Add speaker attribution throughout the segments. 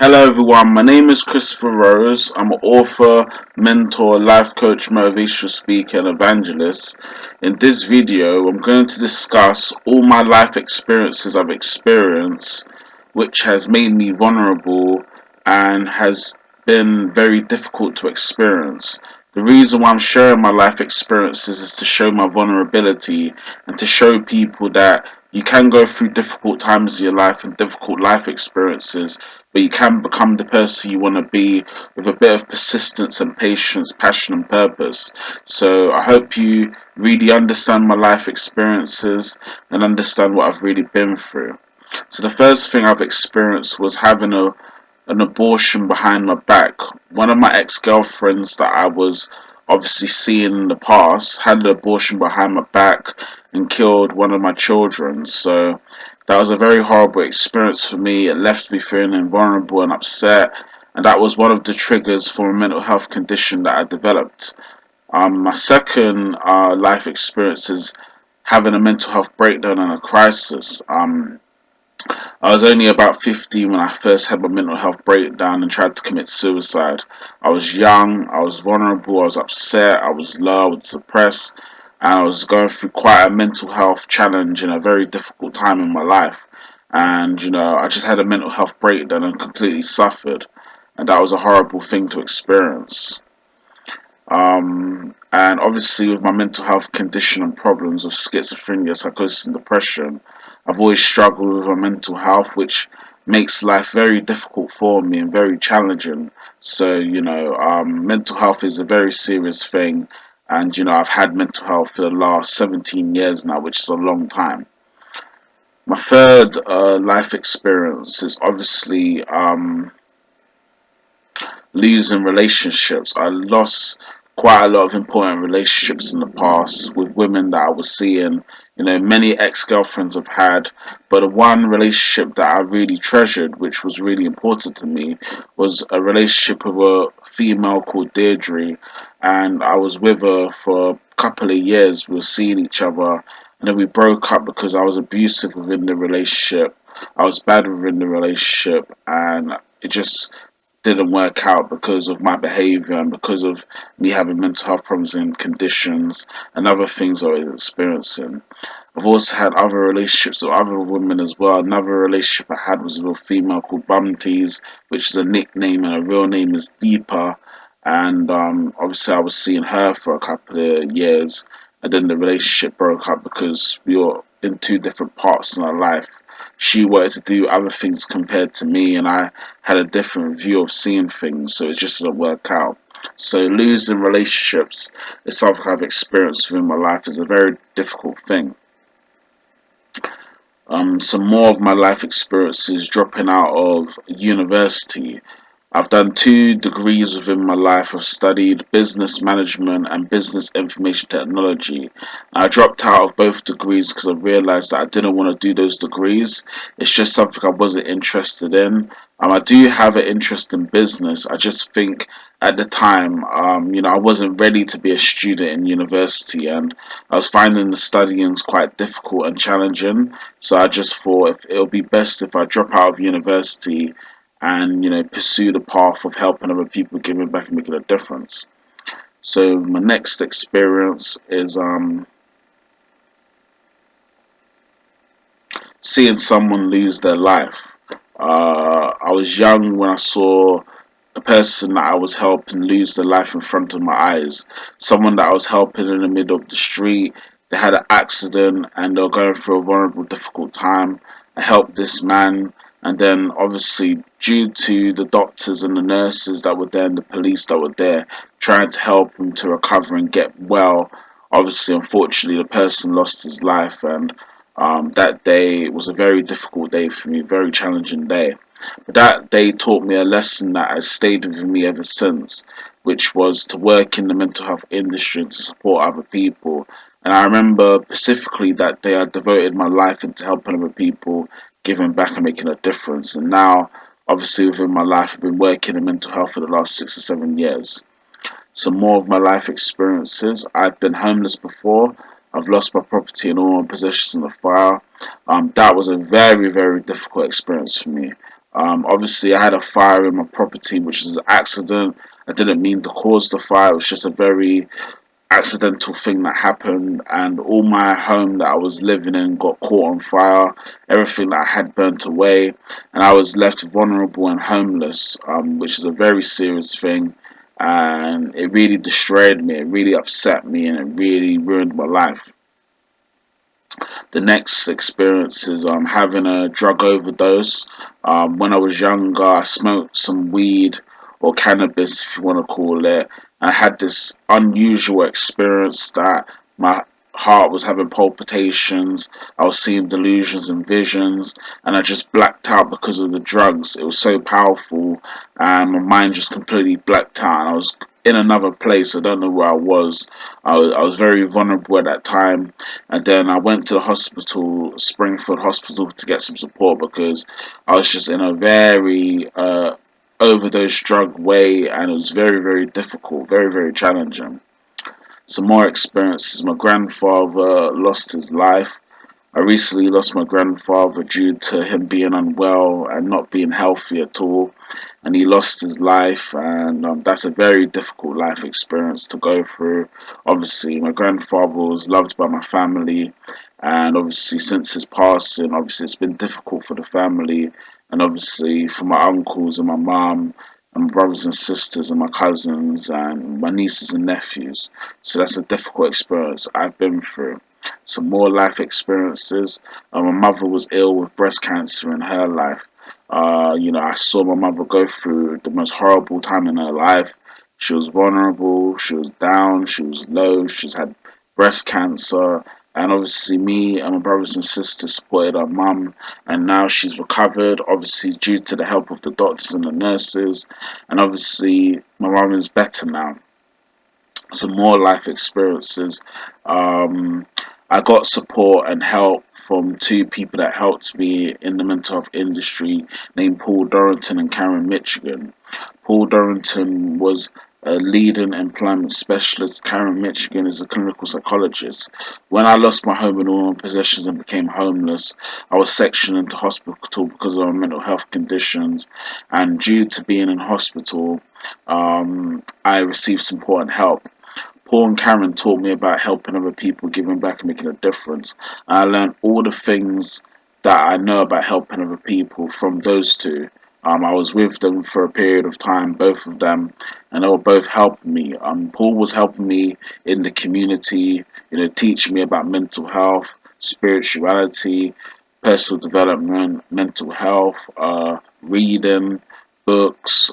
Speaker 1: Hello everyone, my name is Christopher Rose. I'm an author, mentor, life coach, motivational speaker and evangelist. In this video, I'm going to discuss all my life experiences I've experienced which has made me vulnerable and has been very difficult to experience. The reason why I'm sharing my life experiences is to show my vulnerability and to show people that you can go through difficult times in your life and difficult life experiences, but you can become the person you want to be with a bit of persistence and patience, passion and purpose. So I hope you really understand my life experiences and understand what I've really been through. So the first thing I've experienced was having an abortion behind my back. One of my ex-girlfriends that I was obviously seeing in the past had an abortion behind my back and killed one of my children. So that was a very horrible experience for me. It left me feeling vulnerable and upset, and that was one of the triggers for a mental health condition that I developed. My second life experience is having a mental health breakdown and a crisis. I was only about 15 when I first had my mental health breakdown and tried to commit suicide. I was young, I was vulnerable, I was upset, I was low, I was depressed, and I was going through quite a mental health challenge in a very difficult time in my life. And, I just had a mental health breakdown and completely suffered. And that was a horrible thing to experience. And obviously, with my mental health condition and problems of schizophrenia, psychosis, and depression, I've always struggled with my mental health, which makes life very difficult for me and very challenging. So, mental health is a very serious thing, and I've had mental health for the last 17 years now, which is a long time. My third life experience is obviously losing relationships. I lost quite a lot of important relationships in the past with women that I was seeing. Many ex-girlfriends I've had, but the one relationship that I really treasured, which was really important to me, was a relationship with a female called Deirdre, and I was with her for a couple of years. We were seeing each other, and then we broke up because I was abusive within the relationship. I was bad within the relationship, and it just didn't work out because of my behavior and because of me having mental health problems and conditions and other things I was experiencing. I've also had other relationships with other women as well. Another relationship I had was with a female called Bumties, which is a nickname, and her real name is Deepa. And obviously I was seeing her for a couple of years, and then the relationship broke up because we were in two different parts in our life. She wanted to do other things compared to me, and I had a different view of seeing things, so it just didn't work out. So losing relationships is something I've experienced within my life. Is a very difficult thing. Some more of my life experiences dropping out of university. I've done 2 degrees within my life. I've studied business management and business information technology. I dropped out of both degrees because I realized that I didn't want to do those degrees. It's just something I wasn't interested in. I do have an interest in business. I just think at the time, I wasn't ready to be a student in university, and I was finding the studying quite difficult and challenging. So I just thought if it'll be best if I drop out of university and pursue the path of helping other people, giving back and making a difference. So my next experience is seeing someone lose their life. I was young when I saw a person that I was helping lose their life in front of my eyes. Someone that I was helping in the middle of the street. They had an accident and they were going through a vulnerable, difficult time. I helped this man, and then obviously due to the doctors and the nurses that were there and the police that were there trying to help him to recover and get well, obviously unfortunately the person lost his life, and that day was a very difficult day for me, very challenging day. But that day taught me a lesson that has stayed with me ever since, which was to work in the mental health industry and to support other people. And I remember specifically that day I devoted my life into helping other people, giving back and making a difference. And now, obviously within my life, I've been working in mental health for the last 6 or 7 years. Some more of my life experiences. I've been homeless before. I've lost my property and all my possessions in the fire. That was a very, very difficult experience for me. Obviously, I had a fire in my property, which is an accident. I didn't mean to cause the fire. It was just a very accidental thing that happened, and all my home that I was living in got caught on fire. Everything that I had burnt away, and I was left vulnerable and homeless, which is a very serious thing. And it really destroyed me. It really upset me, and it really ruined my life. The next experience is having a drug overdose. When I was younger, I smoked some weed or cannabis, if you want to call it. I had this unusual experience that my heart was having palpitations. I was seeing delusions and visions, and I just blacked out because of the drugs. It was so powerful, and my mind just completely blacked out. And I was in another place. I don't know where I was. I was very vulnerable at that time, and then I went to the hospital, Springfield Hospital, to get some support because I was just in a very overdose drug way, and it was very, very difficult, very, very challenging. Some more experiences. My grandfather lost his life. I recently lost my grandfather due to him being unwell and not being healthy at all, and he lost his life, and that's a very difficult life experience to go through. Obviously, my grandfather was loved by my family, and obviously since his passing, obviously it's been difficult for the family, and obviously for my uncles and my mum and my brothers and sisters and my cousins and my nieces and nephews. So that's a difficult experience I've been through. Some more life experiences. My mother was ill with breast cancer in her life. I saw my mother go through the most horrible time in her life. She was vulnerable, she was down, she was low, she's had breast cancer. And obviously, me and my brothers and sisters supported her mum, and now she's recovered, obviously, due to the help of the doctors and the nurses. And obviously, my mum is better now. Some more life experiences. Um, I got support and help from two people that helped me in the mental health industry, named Paul Dorrington and Karen Michigan. Paul Dorrington was a leading employment specialist. Karen Michigan is a clinical psychologist. When I lost my home and all my possessions and became homeless, I was sectioned into hospital because of my mental health conditions. And due to being in hospital, I received support and help. Paul and Karen taught me about helping other people, giving back, and making a difference. And I learned all the things that I know about helping other people from those two. I was with them for a period of time, both of them, and they were both helping me. Paul was helping me in the community, teaching me about mental health, spirituality, personal development, mental health, reading, books,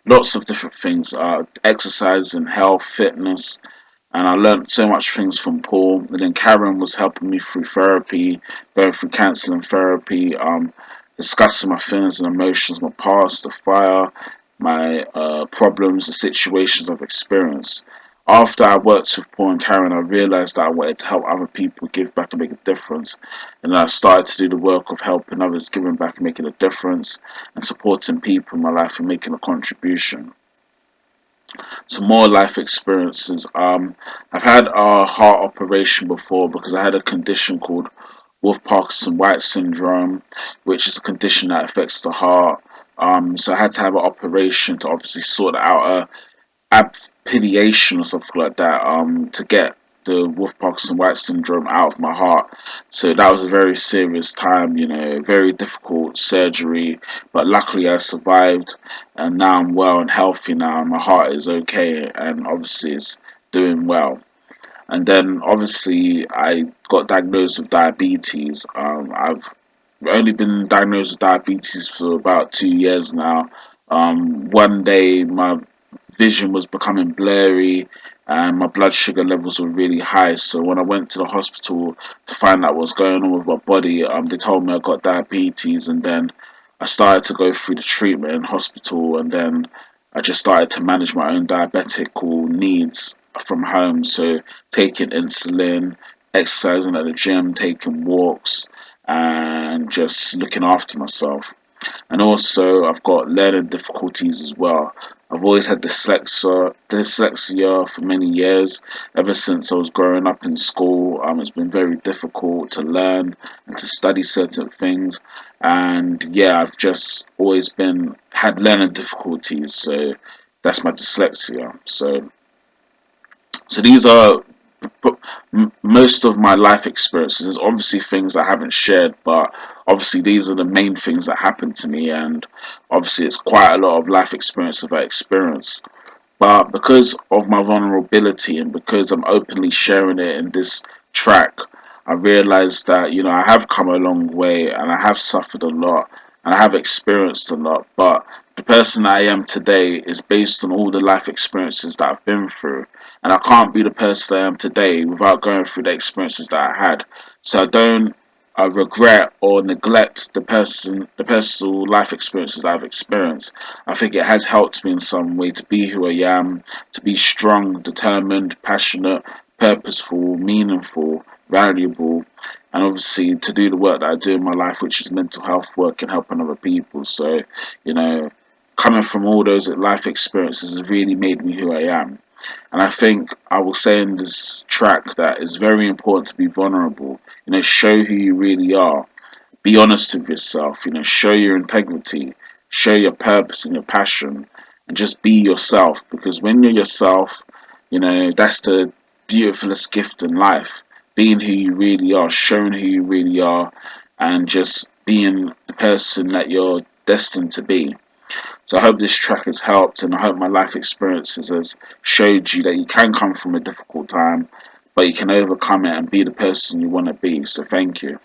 Speaker 1: lots of different things, exercise and health, fitness, and I learned so much things from Paul. And then Karen was helping me through therapy, going through counseling therapy, discussing my feelings and emotions, my past, the fire, my problems, the situations I've experienced. After I worked with Paul and Karen, I realized that I wanted to help other people, give back and make a difference. And then I started to do the work of helping others, giving back and making a difference, and supporting people in my life and making a contribution. Some more life experiences. I've had a heart operation before because I had a condition called Wolff Parkinson White syndrome, which is a condition that affects the heart. So I had to have an operation to obviously sort out appediation or something like that, to get the Wolff Parkinson White syndrome out of my heart. So that was a very serious time, very difficult surgery, but luckily I survived, and now I'm well and healthy now, and my heart is okay, and obviously it's doing well. And then obviously I got diagnosed with diabetes. I've only been diagnosed with diabetes for about 2 years now. One day my vision was becoming blurry and my blood sugar levels were really high. So when I went to the hospital to find out what's going on with my body, they told me I got diabetes, and then I started to go through the treatment in hospital, and then I just started to manage my own diabetical needs from home. So taking insulin, exercising at the gym, taking walks, and just looking after myself. And also, I've got learning difficulties as well. I've always had dyslexia for many years. Ever since I was growing up in school, it's been very difficult to learn and to study certain things. and yeah, I've just always been had learning difficulties. So that's my dyslexia. So these are most of my life experiences. There's obviously things I haven't shared, but obviously these are the main things that happened to me, and obviously it's quite a lot of life experience that I experienced. But because of my vulnerability and because I'm openly sharing it in this track, I realized that, I have come a long way and I have suffered a lot and I have experienced a lot. But the person I am today is based on all the life experiences that I've been through. And I can't be the person I am today without going through the experiences that I had. So I don't regret or neglect the personal life experiences I've experienced. I think it has helped me in some way to be who I am, to be strong, determined, passionate, purposeful, meaningful, valuable, and obviously to do the work that I do in my life, which is mental health work and helping other people. So, you know, coming from all those life experiences has really made me who I am. And I think I will say in this track that it's very important to be vulnerable. Show who you really are. Be honest with yourself. Show your integrity. Show your purpose and your passion. And just be yourself. Because when you're yourself, that's the beautifulest gift in life. Being who you really are. Showing who you really are. And just being the person that you're destined to be. So I hope this track has helped, and I hope my life experiences has showed you that you can come from a difficult time, but you can overcome it and be the person you want to be. So thank you.